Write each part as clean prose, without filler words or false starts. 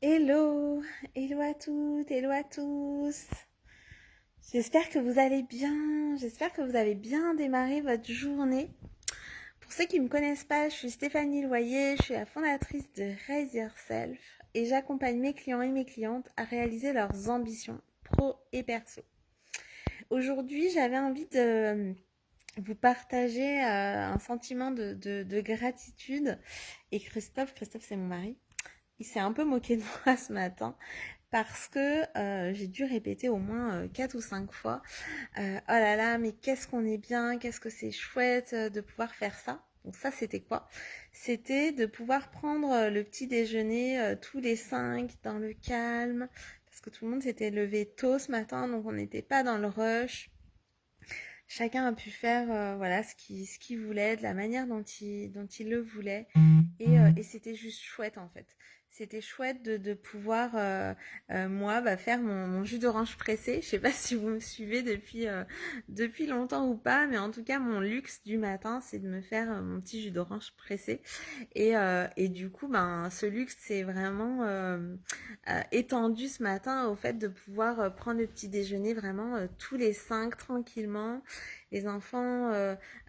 Hello, hello à toutes, hello à tous. J'espère que vous allez bien, j'espère que vous avez bien démarré votre journée. Pour ceux qui ne me connaissent pas, je suis Stéphanie Loyer, je suis la fondatrice de Raise Yourself et j'accompagne mes clients et mes clientes à réaliser leurs ambitions pro et perso. Aujourd'hui, j'avais envie de vous partager un sentiment de gratitude et Christophe c'est mon mari, il s'est un peu moqué de moi ce matin parce que j'ai dû répéter au moins 4 ou 5 fois oh là là, mais qu'est-ce qu'on est bien, qu'est-ce que c'est chouette de pouvoir faire ça. Donc ça, c'était quoi? C'était de pouvoir prendre le petit déjeuner tous les 5 dans le calme, parce que tout le monde s'était levé tôt ce matin, donc on n'était pas dans le rush. Chacun a pu faire voilà ce qu'il voulait, de la manière dont il le voulait. Et c'était juste chouette en fait. C'était chouette de pouvoir, moi, faire mon jus d'orange pressé. Je sais pas si vous me suivez depuis longtemps ou pas, mais en tout cas, mon luxe du matin, c'est de me faire mon petit jus d'orange pressé. Et du coup, ce luxe, c'est vraiment étendu ce matin au fait de pouvoir prendre le petit déjeuner vraiment tous les 5 tranquillement. Les enfants,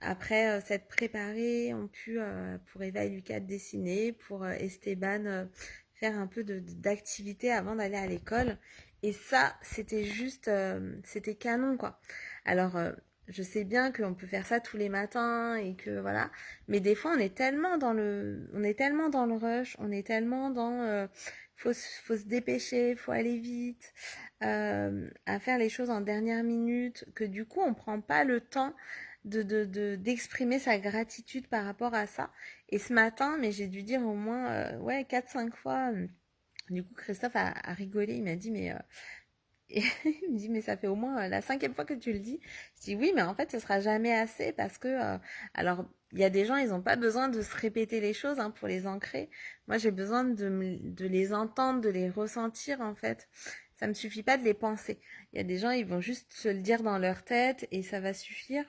après s'être préparés, ont pu, pour Eva et Lucas, dessiner, pour Esteban, faire un peu d'activité avant d'aller à l'école. Et ça, c'était juste, c'était canon, quoi. Alors, je sais bien qu'on peut faire ça tous les matins et que voilà, mais des fois on est tellement dans le rush, on est tellement dans, faut se dépêcher, faut aller vite, à faire les choses en dernière minute, que du coup on prend pas le temps d'exprimer sa gratitude par rapport à ça. Et ce matin, mais j'ai dû dire au moins ouais 4-5 fois. Du coup Christophe a rigolé, il m'a dit mais et il me dit mais ça fait au moins la 5e fois que tu le dis. Je dis oui mais en fait ce sera jamais assez parce que alors il y a des gens ils n'ont pas besoin de se répéter les choses hein, pour les ancrer. Moi j'ai besoin de les entendre, de les ressentir en fait. Ça me suffit pas de les penser. Il y a des gens ils vont juste se le dire dans leur tête et ça va suffire.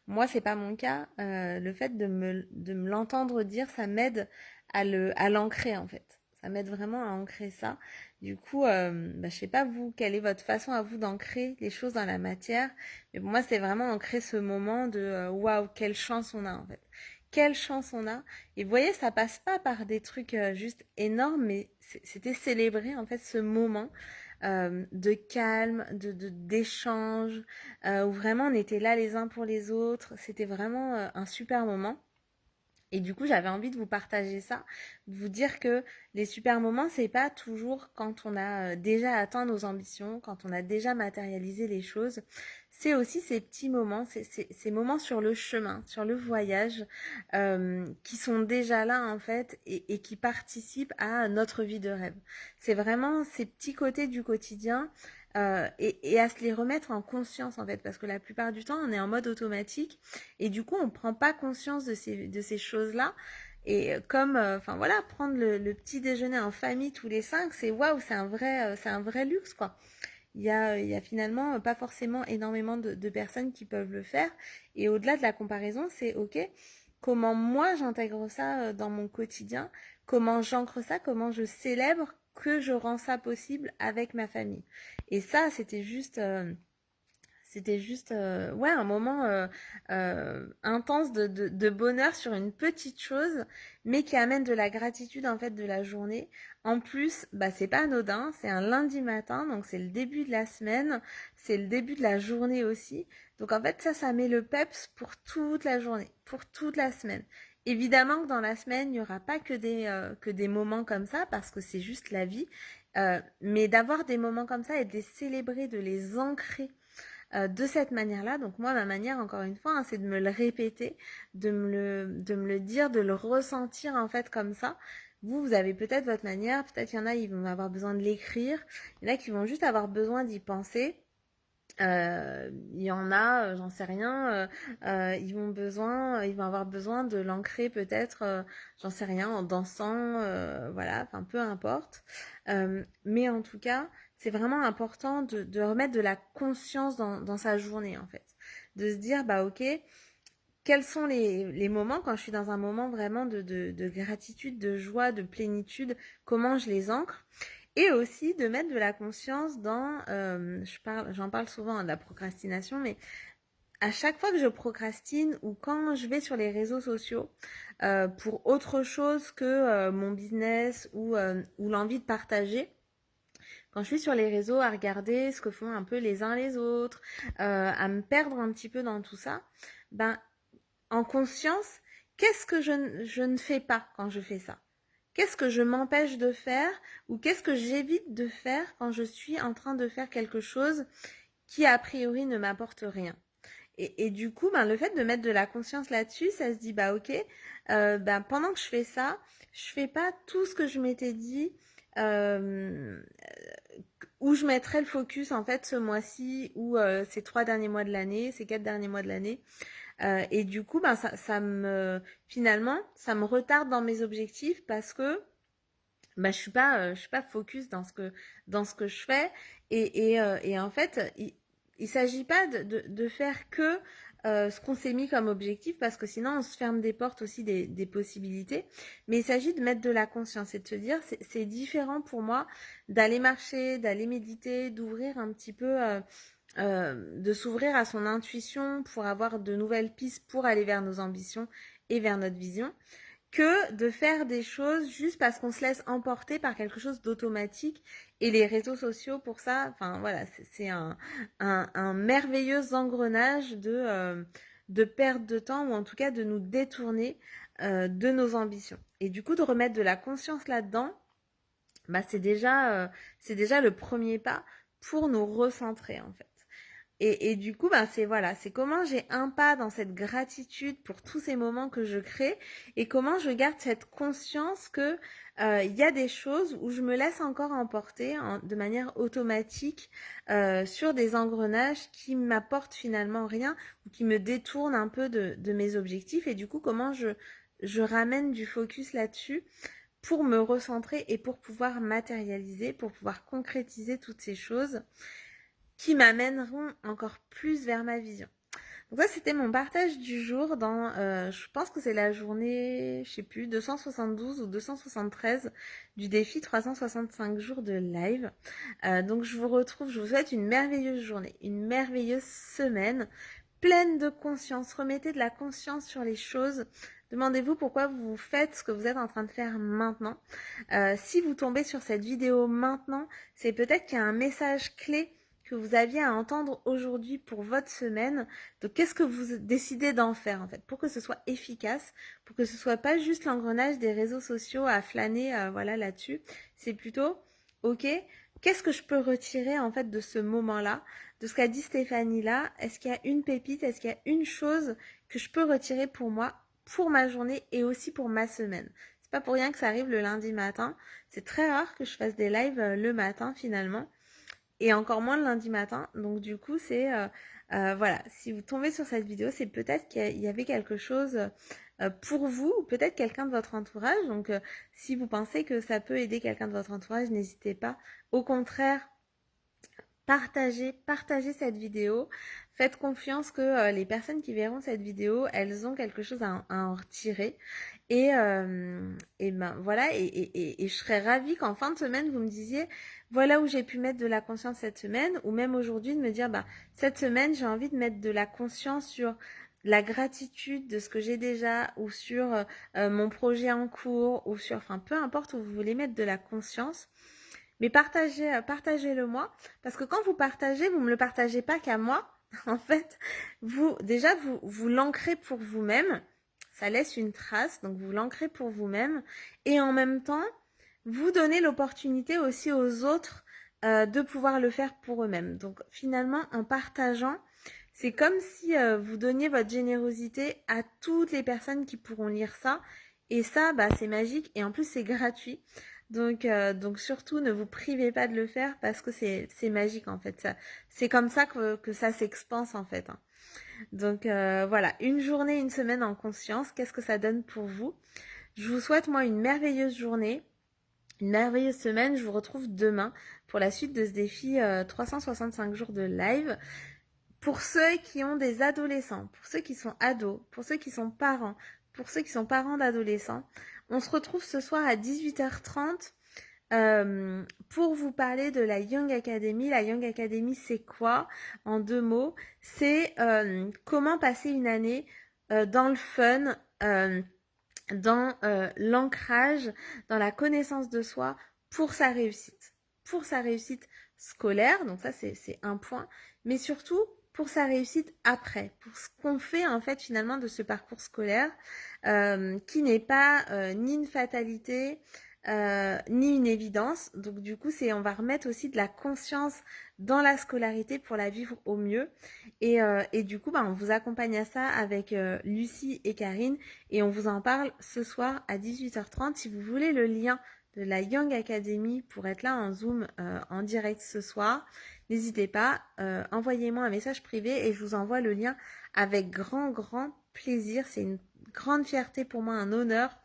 Moi, c'est pas mon cas. Le fait de me l'entendre dire, ça m'aide à l'ancrer en fait. Ça m'aide vraiment à ancrer ça. Du coup, je sais pas vous, quelle est votre façon à vous d'ancrer les choses dans la matière. Mais pour moi, c'est vraiment ancrer ce moment de waouh, quelle chance on a en fait. Quelle chance on a. Et vous voyez, ça passe pas par des trucs juste énormes, mais c'était célébrer en fait ce moment de calme, d'échange, où vraiment on était là les uns pour les autres. C'était vraiment un super moment. Et du coup, j'avais envie de vous partager ça, de vous dire que les super moments, c'est pas toujours quand on a déjà atteint nos ambitions, quand on a déjà matérialisé les choses. C'est aussi ces petits moments, ces moments sur le chemin, sur le voyage, qui sont déjà là en fait et qui participent à notre vie de rêve. C'est vraiment ces petits côtés du quotidien et à se les remettre en conscience en fait, parce que la plupart du temps, on est en mode automatique et du coup, on ne prend pas conscience de ces choses-là. Et comme, enfin voilà, prendre le petit déjeuner en famille tous les 5, c'est waouh, c'est un vrai luxe, quoi. Il y a finalement pas forcément énormément de personnes qui peuvent le faire. Et au-delà de la comparaison, c'est ok, comment moi j'intègre ça dans mon quotidien, comment j'ancre ça, comment je célèbre que je rends ça possible avec ma famille. Et ça, c'était juste ouais, un moment intense de bonheur sur une petite chose, mais qui amène de la gratitude en fait de la journée. En plus, c'est pas anodin, c'est un lundi matin, donc c'est le début de la semaine, c'est le début de la journée aussi. Donc en fait, ça met le peps pour toute la journée, pour toute la semaine. Évidemment que dans la semaine, il n'y aura pas que des moments comme ça, parce que c'est juste la vie. Mais d'avoir des moments comme ça et de les célébrer, de les ancrer de cette manière-là. Donc moi, ma manière, encore une fois, hein, c'est de me le répéter, de me le dire, de le ressentir en fait comme ça. Vous avez peut-être votre manière, peut-être il y en a, ils vont avoir besoin de l'écrire, il y en a qui vont juste avoir besoin d'y penser. Il y en a, j'en sais rien, ils vont avoir besoin de l'ancrer peut-être, j'en sais rien, en dansant, voilà, enfin peu importe. Mais en tout cas, c'est vraiment important de remettre de la conscience dans sa journée en fait, de se dire bah ok, quels sont les moments, quand je suis dans un moment vraiment de gratitude, de joie, de plénitude, comment je les ancre. Et aussi de mettre de la conscience dans, j'en parle souvent de la procrastination, mais à chaque fois que je procrastine ou quand je vais sur les réseaux sociaux pour autre chose que mon business ou l'envie de partager, quand je suis sur les réseaux à regarder ce que font un peu les uns les autres, à me perdre un petit peu dans tout ça, ben en conscience, qu'est-ce que je ne fais pas quand je fais ça? Qu'est-ce que je m'empêche de faire ou qu'est-ce que j'évite de faire quand je suis en train de faire quelque chose qui a priori ne m'apporte rien? Et du coup, ben, le fait de mettre de la conscience là-dessus, ça se dit, bah ok, ben, pendant que je fais ça, je fais pas tout ce que je m'étais dit, euh, où je mettrais le focus en fait ce mois-ci ou ces 3 derniers mois de l'année, ces 4 derniers mois de l'année. Et du coup, ben, finalement, ça me retarde dans mes objectifs parce que bah, je suis pas focus dans ce que je fais. Et en fait, il s'agit pas de faire que ce qu'on s'est mis comme objectif parce que sinon on se ferme des portes aussi des possibilités. Mais il s'agit de mettre de la conscience et de se dire c'est différent pour moi d'aller marcher, d'aller méditer, d'ouvrir un petit peu, de s'ouvrir à son intuition pour avoir de nouvelles pistes pour aller vers nos ambitions et vers notre vision que de faire des choses juste parce qu'on se laisse emporter par quelque chose d'automatique. Et les réseaux sociaux, pour ça, enfin voilà, c'est un merveilleux engrenage de perte de temps ou en tout cas de nous détourner de nos ambitions. Et du coup, de remettre de la conscience là-dedans, bah, c'est déjà le premier pas pour nous recentrer en fait. Et du coup, ben c'est voilà, c'est comment j'ai un pas dans cette gratitude pour tous ces moments que je crée et comment je garde cette conscience que il y a des choses où je me laisse encore emporter de manière automatique sur des engrenages qui m'apportent finalement rien ou qui me détournent un peu de mes objectifs et du coup comment je ramène du focus là-dessus pour me recentrer et pour pouvoir matérialiser, pour pouvoir concrétiser toutes ces choses qui m'amèneront encore plus vers ma vision. Donc ça, c'était mon partage du jour dans, je pense que c'est la journée, je sais plus, 272 ou 273 du défi 365 jours de live. Donc je vous souhaite une merveilleuse journée, une merveilleuse semaine, pleine de conscience. Remettez de la conscience sur les choses. Demandez-vous pourquoi vous faites ce que vous êtes en train de faire maintenant. Si vous tombez sur cette vidéo maintenant, c'est peut-être qu'il y a un message clé que vous aviez à entendre aujourd'hui pour votre semaine. Donc, qu'est-ce que vous décidez d'en faire en fait pour que ce soit efficace, pour que ce soit pas juste l'engrenage des réseaux sociaux à flâner voilà là-dessus. C'est plutôt, ok, qu'est-ce que je peux retirer en fait de ce moment-là, de ce qu'a dit Stéphanie là. Est-ce qu'il y a une pépite, est-ce qu'il y a une chose que je peux retirer pour moi, pour ma journée et aussi pour ma semaine. C'est pas pour rien que ça arrive le lundi matin. C'est très rare que je fasse des lives le matin finalement et encore moins le lundi matin. Donc du coup, c'est voilà, si vous tombez sur cette vidéo, c'est peut-être qu'il y avait quelque chose pour vous, ou peut-être quelqu'un de votre entourage. Donc si vous pensez que ça peut aider quelqu'un de votre entourage, n'hésitez pas. Au contraire, partagez cette vidéo. Faites confiance que les personnes qui verront cette vidéo, elles ont quelque chose à en retirer. Et ben voilà, et je serais ravie qu'en fin de semaine, vous me disiez, voilà où j'ai pu mettre de la conscience cette semaine, ou même aujourd'hui de me dire, bah, cette semaine, j'ai envie de mettre de la conscience sur la gratitude de ce que j'ai déjà, ou sur mon projet en cours, ou sur, enfin, peu importe où vous voulez mettre de la conscience. Mais partagez-le moi, parce que quand vous partagez, vous me le partagez pas qu'à moi. En fait, vous l'ancrez pour vous-même. Ça laisse une trace, donc vous l'ancrez pour vous-même. Et en même temps, vous donnez l'opportunité aussi aux autres de pouvoir le faire pour eux-mêmes. Donc finalement, en partageant, c'est comme si vous donniez votre générosité à toutes les personnes qui pourront lire ça. Et ça, bah, c'est magique. Et en plus, c'est gratuit. Donc surtout, ne vous privez pas de le faire parce que c'est magique en fait. C'est comme ça que ça s'expanse en fait. Hein. Donc voilà, une journée, une semaine en conscience, qu'est-ce que ça donne pour vous? Je vous souhaite moi une merveilleuse journée, une merveilleuse semaine. Je vous retrouve demain pour la suite de ce défi 365 jours de live. Pour ceux qui ont des adolescents, pour ceux qui sont ados, pour ceux qui sont parents, pour ceux qui sont parents d'adolescents, on se retrouve ce soir à 18h30 pour vous parler de la Young Academy. La Young Academy, c'est quoi? En 2 mots, c'est comment passer une année dans le fun, dans l'ancrage, dans la connaissance de soi pour sa réussite. Pour sa réussite scolaire, donc ça c'est un point, mais surtout pour sa réussite après, pour ce qu'on fait en fait finalement de ce parcours scolaire qui n'est pas ni une fatalité, ni une évidence. Donc du coup, on va remettre aussi de la conscience dans la scolarité pour la vivre au mieux. Et du coup, on vous accompagne à ça avec Lucie et Karine et on vous en parle ce soir à 18h30. Si vous voulez le lien de la Young Academy pour être là en Zoom en direct ce soir, n'hésitez pas, envoyez-moi un message privé et je vous envoie le lien avec grand plaisir. C'est une grande fierté pour moi, un honneur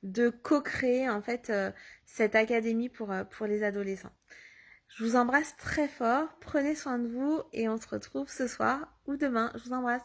de co-créer en fait cette académie pour les adolescents. Je vous embrasse très fort, prenez soin de vous et on se retrouve ce soir ou demain. Je vous embrasse.